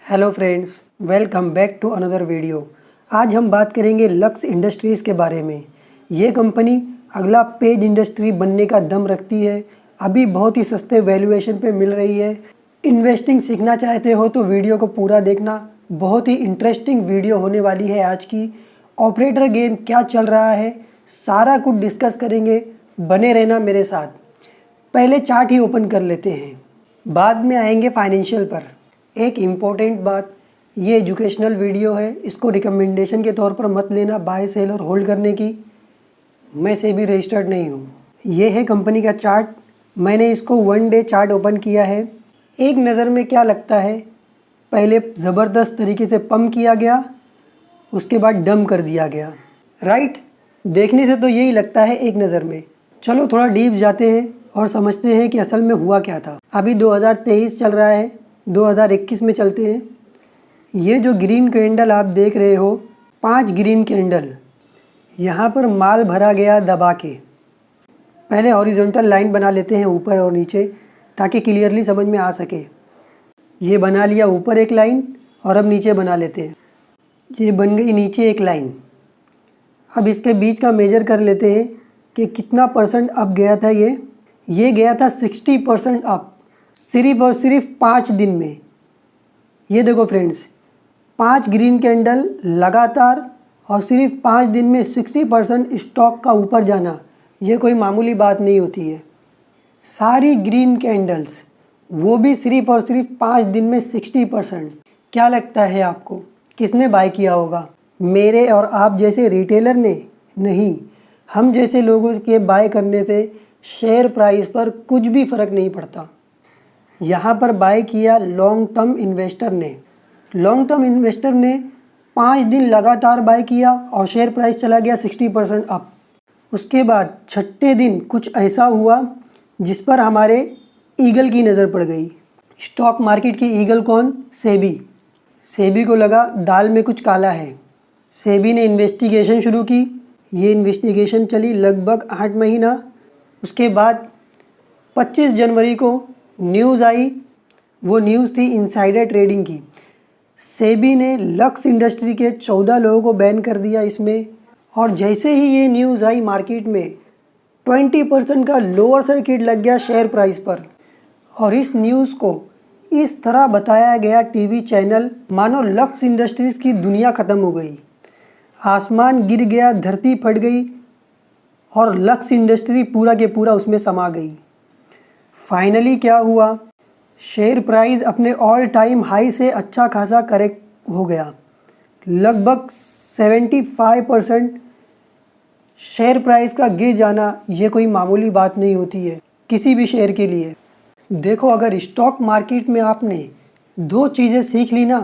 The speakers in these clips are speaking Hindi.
Hello friends, welcome back to another video. आज हम बात करेंगे लक्स इंडस्ट्रीज़ के बारे में। ये कंपनी अगला पेज इंडस्ट्री बनने का दम रखती है। अभी बहुत ही सस्ते वैल्यूएशन पे मिल रही है। इन्वेस्टिंग सीखना चाहते हो तो वीडियो को पूरा देखना, बहुत ही इंटरेस्टिंग वीडियो होने वाली है आज की। ऑपरेटर गेम क्या चल रहा है सारा कुछ डिस्कस करेंगे, बने रहना मेरे साथ। पहले चार्ट ही ओपन कर लेते हैं, बाद में आएंगे फाइनेंशियल पर। एक इम्पॉर्टेंट बात, ये एजुकेशनल वीडियो है, इसको रिकमेंडेशन के तौर पर मत लेना बाय सेल और होल्ड करने की। मैं सेबी रजिस्टर्ड नहीं हूँ। ये है कंपनी का चार्ट, मैंने इसको 1 डे चार्ट ओपन किया है। एक नज़र में क्या लगता है, पहले ज़बरदस्त तरीके से पंप किया गया, उसके बाद डम कर दिया गया, राइट। देखने से तो यही लगता है एक नज़र में। चलो थोड़ा डीप जाते हैं और समझते हैं कि असल में हुआ क्या था। अभी 2023 चल रहा है, 2021 में चलते हैं। ये जो ग्रीन कैंडल आप देख रहे हो, 5 ग्रीन कैंडल, यहाँ पर माल भरा गया दबा के। पहले हॉरिजॉन्टल लाइन बना लेते हैं ऊपर और नीचे, ताकि क्लियरली समझ में आ सके। ये बना लिया ऊपर एक लाइन, और अब नीचे बना लेते हैं। ये बन गई नीचे एक लाइन। अब इसके बीच का मेजर कर लेते हैं कि कितना परसेंट अप गया था। ये गया था 60% अप, सिर्फ और सिर्फ 5 दिन में। ये देखो फ्रेंड्स, 5 ग्रीन कैंडल लगातार और सिर्फ 5 दिन में 60% स्टॉक का ऊपर जाना, ये कोई मामूली बात नहीं होती है। सारी ग्रीन कैंडल्स, वो भी सिर्फ और सिर्फ 5 दिन में 60%। क्या लगता है आपको किसने बाय किया होगा? मेरे और आप जैसे रिटेलर ने? नहीं, हम जैसे लोगों के बाय करने से शेयर प्राइस पर कुछ भी फ़र्क नहीं पड़ता। यहाँ पर बाय किया लॉन्ग टर्म इन्वेस्टर ने। लॉन्ग टर्म इन्वेस्टर ने 5 दिन लगातार बाय किया और शेयर प्राइस चला गया 60% अप। उसके बाद छठे दिन कुछ ऐसा हुआ जिस पर हमारे ईगल की नज़र पड़ गई। स्टॉक मार्केट की ईगल कौन? सेबी। सेबी को लगा दाल में कुछ काला है। सेबी ने इन्वेस्टिगेशन शुरू की। ये इन्वेस्टिगेशन चली लगभग 8 महीना। उसके बाद 25 जनवरी को न्यूज़ आई। वो न्यूज़ थी इनसाइडर ट्रेडिंग की। सेबी ने लक्स इंडस्ट्री के 14 लोगों को बैन कर दिया इसमें। और जैसे ही ये न्यूज़ आई मार्केट में, 20% का लोअर सर्किट लग गया शेयर प्राइस पर। और इस न्यूज़ को इस तरह बताया गया टीवी चैनल, मानो लक्स इंडस्ट्रीज़ की दुनिया ख़त्म हो गई, आसमान गिर गया, धरती फट गई और लक्स इंडस्ट्री पूरा के पूरा उसमें समा गई। फाइनली क्या हुआ, शेयर प्राइस अपने ऑल टाइम हाई से अच्छा खासा करेक्ट हो गया। लगभग 75% शेयर प्राइस का गिर जाना, ये कोई मामूली बात नहीं होती है किसी भी शेयर के लिए। देखो, अगर स्टॉक मार्केट में आपने 2 चीज़ें सीख ली ना,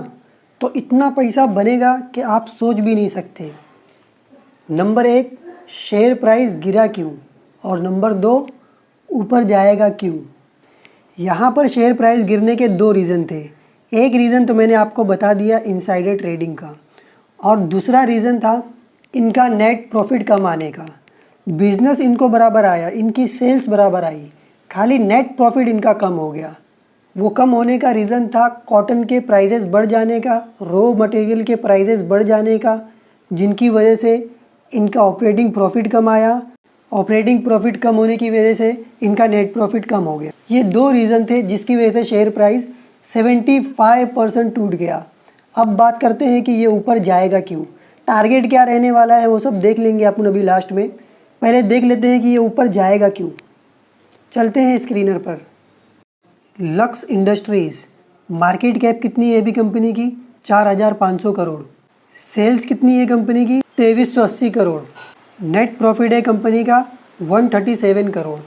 तो इतना पैसा बनेगा कि आप सोच भी नहीं सकते। नंबर 1, शेयर प्राइस गिरा क्यों, और नंबर 2, ऊपर जाएगा क्यों। यहाँ पर शेयर प्राइस गिरने के 2 रीज़न थे। एक रीज़न तो मैंने आपको बता दिया इनसाइडर ट्रेडिंग का, और दूसरा रीज़न था इनका नेट प्रॉफिट कम आने का। बिजनेस इनको बराबर आया, इनकी सेल्स बराबर आई, खाली नेट प्रॉफिट इनका कम हो गया। वो कम होने का रीज़न था कॉटन के प्राइसेस बढ़ जाने का, रॉ मटेरियल के प्राइसेस बढ़ जाने का, जिनकी वजह से इनका ऑपरेटिंग प्रॉफिट कम आया। ऑपरेटिंग प्रॉफिट कम होने की वजह से इनका नेट प्रॉफिट कम हो गया। ये 2 रीज़न थे जिसकी वजह से शेयर प्राइस 75% टूट गया। अब बात करते हैं कि ये ऊपर जाएगा क्यों, टारगेट क्या रहने वाला है, वो सब देख लेंगे अपन अभी लास्ट में। पहले देख लेते हैं कि ये ऊपर जाएगा क्यों। चलते हैं स्क्रीनर पर। लक्स इंडस्ट्रीज़, मार्केट कैप कितनी है अभी कंपनी की? 4500 करोड़। सेल्स कितनी है कंपनी की? 2380 करोड़। नेट प्रॉफिट है कंपनी का 137 करोड़।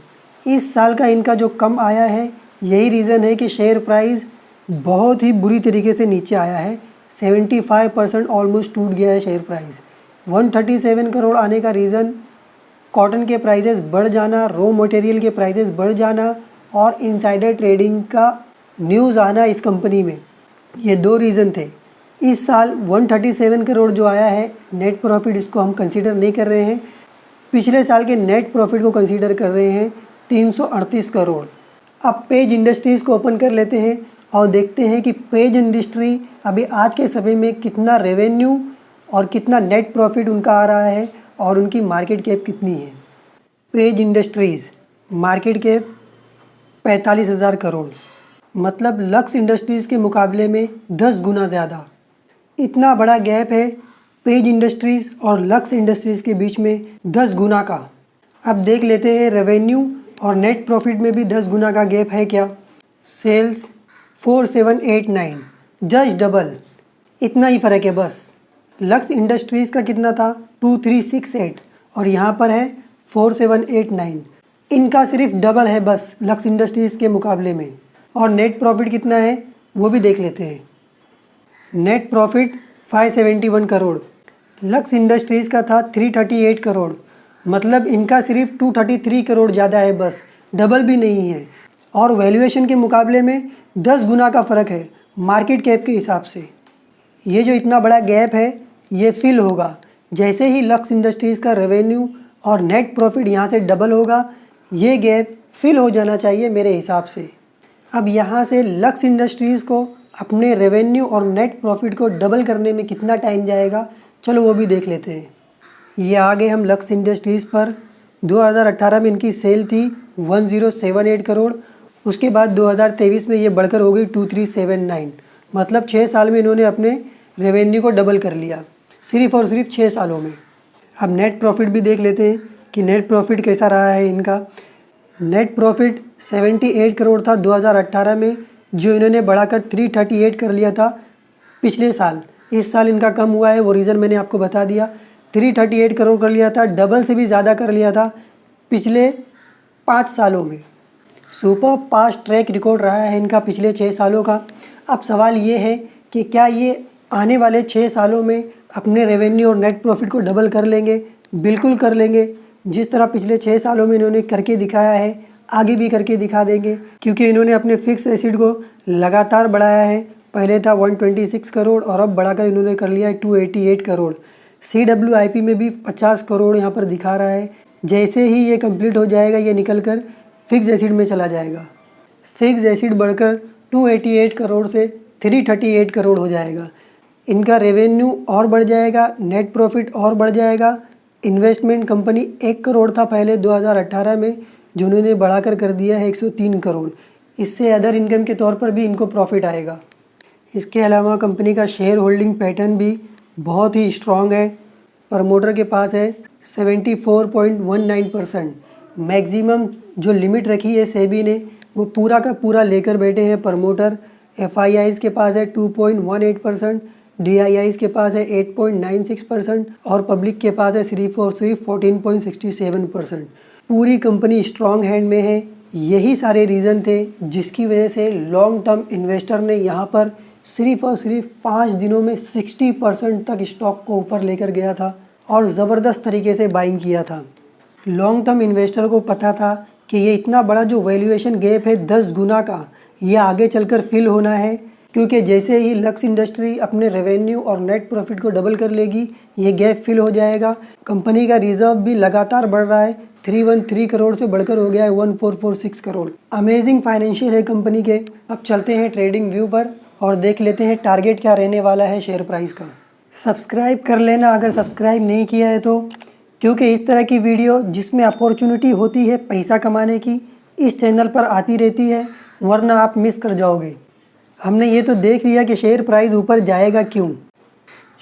इस साल का इनका जो कम आया है, यही रीज़न है कि शेयर प्राइस बहुत ही बुरी तरीके से नीचे आया है। 75% ऑलमोस्ट टूट गया है शेयर प्राइस। 137 करोड़ आने का रीज़न कॉटन के प्राइसेस बढ़ जाना, रॉ मटेरियल के प्राइसेस बढ़ जाना और इनसाइडर ट्रेडिंग का न्यूज़ आना इस कंपनी में। ये 2 रीज़न थे। इस साल 137 करोड़ जो आया है नेट प्रॉफिट, इसको हम कंसीडर नहीं कर रहे हैं। पिछले साल के नेट प्रॉफिट को कंसीडर कर रहे हैं 338 करोड़। अब पेज इंडस्ट्रीज़ को ओपन कर लेते हैं और देखते हैं कि पेज इंडस्ट्री अभी आज के समय में कितना रेवेन्यू और कितना नेट प्रॉफिट उनका आ रहा है और उनकी मार्केट कैप कितनी है। Page industries market cap 45,000 crore, मतलब लक्स इंडस्ट्रीज़ के मुकाबले में 10 गुना ज़्यादा। इतना बड़ा गैप है पेज इंडस्ट्रीज़ और लक्स इंडस्ट्रीज़ के बीच में 10 गुना का। अब देख लेते हैं रेवेन्यू और नेट प्रॉफिट में भी 10 गुना का गैप है क्या। सेल्स 4789, जस्ट डबल, इतना ही फ़र्क है बस। लक्स इंडस्ट्रीज़ का कितना था 2368 और यहाँ पर है 4789, इनका सिर्फ डबल है बस लक्स इंडस्ट्रीज़ के मुकाबले में। और नेट प्रॉफिट कितना है वो भी देख लेते हैं। Net profit 571 crore, lux industries का था 338 करोड़, मतलब इनका सिर्फ 233 करोड़ ज़्यादा है बस, डबल भी नहीं है। और वैल्यूएशन के मुकाबले में 10 गुना का फ़र्क है मार्केट कैप के हिसाब से। ये जो इतना बड़ा गैप है ये फिल होगा जैसे ही लक्स इंडस्ट्रीज़ का रेवेन्यू और नेट प्रॉफिट यहाँ से डबल होगा। ये गैप फिल हो जाना चाहिए मेरे हिसाब से। अब यहाँ से लक्स इंडस्ट्रीज़ को अपने रेवेन्यू और नेट प्रॉफिट को डबल करने में कितना टाइम जाएगा, चलो वो भी देख लेते हैं। ये आगे हम लक्स इंडस्ट्रीज़ पर 2018 में इनकी सेल थी 1078 करोड़, उसके बाद 2023 में ये बढ़कर हो गई 2379, मतलब 6 साल में इन्होंने अपने रेवेन्यू को डबल कर लिया, सिर्फ़ और सिर्फ 6 सालों में। अब नेट प्रॉफिट भी देख लेते हैं कि नेट प्रॉफिट कैसा रहा है इनका। नेट प्रॉफिट 78 करोड़ था 2018 में, जो इन्होंने बढ़ाकर 338 कर लिया था पिछले साल। इस साल इनका कम हुआ है, वो रीज़न मैंने आपको बता दिया। 338 करोड़ कर लिया था, डबल से भी ज़्यादा कर लिया था पिछले 5 सालों में। सुपर फास्ट ट्रैक रिकॉर्ड रहा है इनका पिछले 6 सालों का। अब सवाल ये है कि क्या ये आने वाले 6 सालों में अपने रेवेन्यू और नेट प्रॉफिट को डबल कर लेंगे? बिल्कुल कर लेंगे। जिस तरह पिछले 6 सालों में इन्होंने करके दिखाया है, आगे भी करके दिखा देंगे, क्योंकि इन्होंने अपने फिक्स एसिड को लगातार बढ़ाया है। पहले था 126 करोड़ और अब बढ़ाकर इन्होंने कर लिया है 288 करोड़। CWIP में भी 50 करोड़ यहाँ पर दिखा रहा है। जैसे ही ये कंप्लीट हो जाएगा ये निकल कर फिक्स एसिड में चला जाएगा। फिक्स एसिड बढ़कर 288 करोड़ से 338 करोड़ हो जाएगा। इनका रेवेन्यू और बढ़ जाएगा, नेट प्रॉफिट और बढ़ जाएगा। इन्वेस्टमेंट कंपनी 1 करोड़ था पहले 2018 में, जो उन्होंने बढ़ाकर कर दिया है 103 करोड़। इससे अदर इनकम के तौर पर भी इनको प्रॉफिट आएगा। इसके अलावा कंपनी का शेयर होल्डिंग पैटर्न भी बहुत ही स्ट्रॉन्ग है। प्रमोटर के पास है 74.19%। मैक्सिमम जो लिमिट रखी है सेबी ने वो पूरा का पूरा लेकर बैठे हैं प्रमोटर। FIIs के पास है 2.18%, DIIs के पास है 8.96% और पब्लिक के पास है सिर्फ और सिर्फ 14.67%। पूरी कंपनी स्ट्रॉन्ग हैंड में है। यही सारे रीज़न थे जिसकी वजह से लॉन्ग टर्म इन्वेस्टर ने यहाँ पर सिर्फ और सिर्फ 5 दिनों में 60% तक स्टॉक को ऊपर लेकर गया था और ज़बरदस्त तरीके से बाइंग किया था। लॉन्ग टर्म इन्वेस्टर को पता था कि ये इतना बड़ा जो वैल्यूएशन गैप है 10 गुना का, ये आगे चलकर फिल होना है, क्योंकि जैसे ही लक्स इंडस्ट्री अपने रेवेन्यू और नेट प्रॉफिट को डबल कर लेगी ये गैप फिल हो जाएगा। कंपनी का रिजर्व भी लगातार बढ़ रहा है, 313 करोड़ से बढ़कर हो गया है 1446 करोड़। अमेजिंग फाइनेंशियल है कंपनी के। अब चलते हैं ट्रेडिंग व्यू पर और देख लेते हैं टारगेट क्या रहने वाला है शेयर प्राइस का। सब्सक्राइब कर लेना अगर सब्सक्राइब नहीं किया है तो, क्योंकि इस तरह की वीडियो जिसमें अपॉर्चुनिटी होती है पैसा कमाने की इस चैनल पर आती रहती है, वरना आप मिस कर जाओगे। हमने ये तो देख लिया कि शेयर प्राइस ऊपर जाएगा क्यों।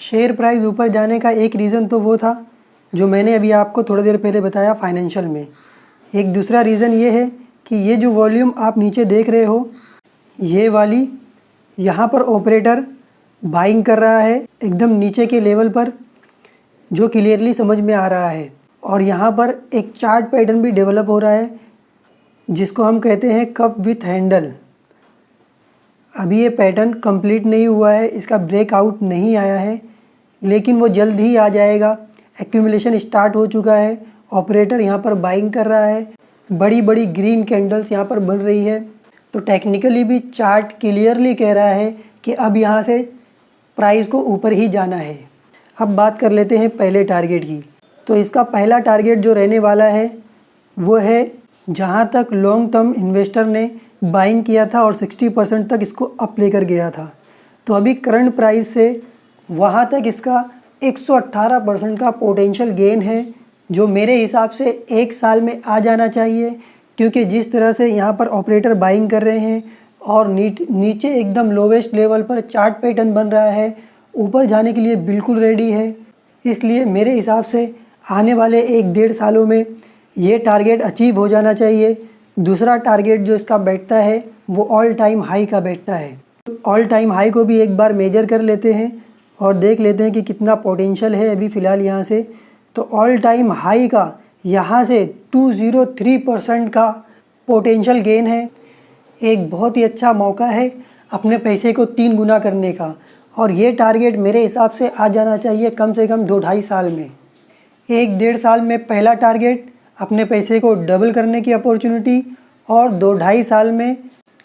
शेयर प्राइस ऊपर जाने का एक रीज़न तो वो था जो मैंने अभी आपको थोड़ी देर पहले बताया फाइनेंशियल में। एक दूसरा रीज़न ये है कि ये जो वॉल्यूम आप नीचे देख रहे हो, ये वाली, यहाँ पर ऑपरेटर बाइंग कर रहा है एकदम नीचे के लेवल पर, जो क्लियरली समझ में आ रहा है। और यहाँ पर एक चार्ट पैटर्न भी डेवलप हो रहा है जिसको हम कहते हैं कप विथ हैंडल। अभी ये पैटर्न कंप्लीट नहीं हुआ है, इसका ब्रेकआउट नहीं आया है, लेकिन वो जल्द ही आ जाएगा। एक्यूमुलेशन स्टार्ट हो चुका है, ऑपरेटर यहाँ पर बाइंग कर रहा है, बड़ी बड़ी ग्रीन कैंडल्स यहाँ पर बन रही है। तो टेक्निकली भी चार्ट क्लियरली कह रहा है कि अब यहाँ से प्राइस को ऊपर ही जाना है। अब बात कर लेते हैं पहले टारगेट की। तो इसका पहला टारगेट जो रहने वाला है वो है, जहाँ तक लॉन्ग टर्म इन्वेस्टर ने बाइंग किया था और 60% तक इसको अप लेकर गया था। तो अभी करंट प्राइस से वहाँ तक इसका 118% का पोटेंशियल गेन है, जो मेरे हिसाब से 1 साल में आ जाना चाहिए, क्योंकि जिस तरह से यहाँ पर ऑपरेटर बाइंग कर रहे हैं और नीचे एकदम लोवेस्ट लेवल पर चार्ट पैटर्न बन रहा है, ऊपर जाने के लिए बिल्कुल रेडी है। इसलिए मेरे हिसाब से आने वाले 1-1.5 सालों में ये टारगेट अचीव हो जाना चाहिए। दूसरा टारगेट जो इसका बैठता है वो ऑल टाइम हाई का बैठता है। ऑल टाइम हाई को भी एक बार मेजर कर लेते हैं और देख लेते हैं कि कितना पोटेंशियल है अभी फ़िलहाल यहाँ से। तो ऑल टाइम हाई का यहाँ से 203% का पोटेंशियल गेन है। एक बहुत ही अच्छा मौका है अपने पैसे को 3 गुना करने का, और ये टारगेट मेरे हिसाब से आ जाना चाहिए कम से कम 2-2.5 साल में। 1-1.5 साल में पहला टारगेट अपने पैसे को डबल करने की अपॉर्चुनिटी, और 2-2.5 साल में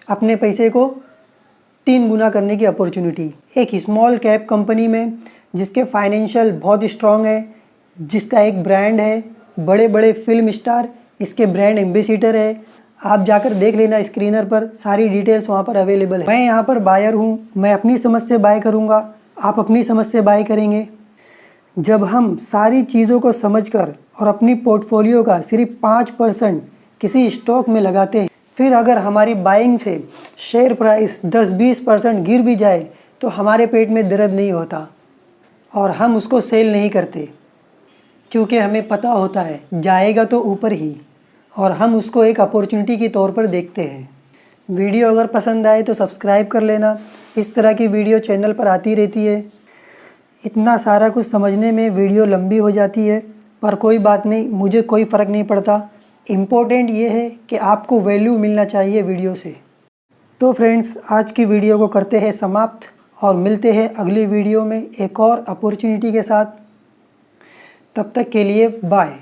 अपने पैसे को 3 गुना करने की अपॉर्चुनिटी। एक स्मॉल कैप कंपनी में जिसके फाइनेंशियल बहुत स्ट्रॉन्ग है, जिसका एक ब्रांड है, बड़े बड़े फिल्म स्टार इसके ब्रांड एम्बेसडर है। आप जाकर देख लेना, स्क्रीनर पर सारी डिटेल्स वहाँ पर अवेलेबल है। मैं यहाँ पर बायर हूँ, मैं अपनी समझ से बाय करूँगा, आप अपनी समझ से बाय करेंगे। जब हम सारी चीज़ों को समझकर और अपनी पोर्टफोलियो का सिर्फ 5% किसी स्टॉक में लगाते हैं, फिर अगर हमारी बाइंग से शेयर प्राइस 10-20% गिर भी जाए तो हमारे पेट में दर्द नहीं होता और हम उसको सेल नहीं करते, क्योंकि हमें पता होता है जाएगा तो ऊपर ही, और हम उसको एक अपॉर्चुनिटी के तौर पर देखते हैं। वीडियो अगर पसंद आए तो सब्सक्राइब कर लेना, इस तरह की वीडियो चैनल पर आती रहती है। इतना सारा कुछ समझने में वीडियो लंबी हो जाती है, पर कोई बात नहीं, मुझे कोई फ़र्क नहीं पड़ता। इम्पोर्टेंट ये है कि आपको वैल्यू मिलना चाहिए वीडियो से। तो फ्रेंड्स, आज की वीडियो को करते हैं समाप्त और मिलते हैं अगली वीडियो में एक और अपॉर्चुनिटी के साथ। तब तक के लिए बाय।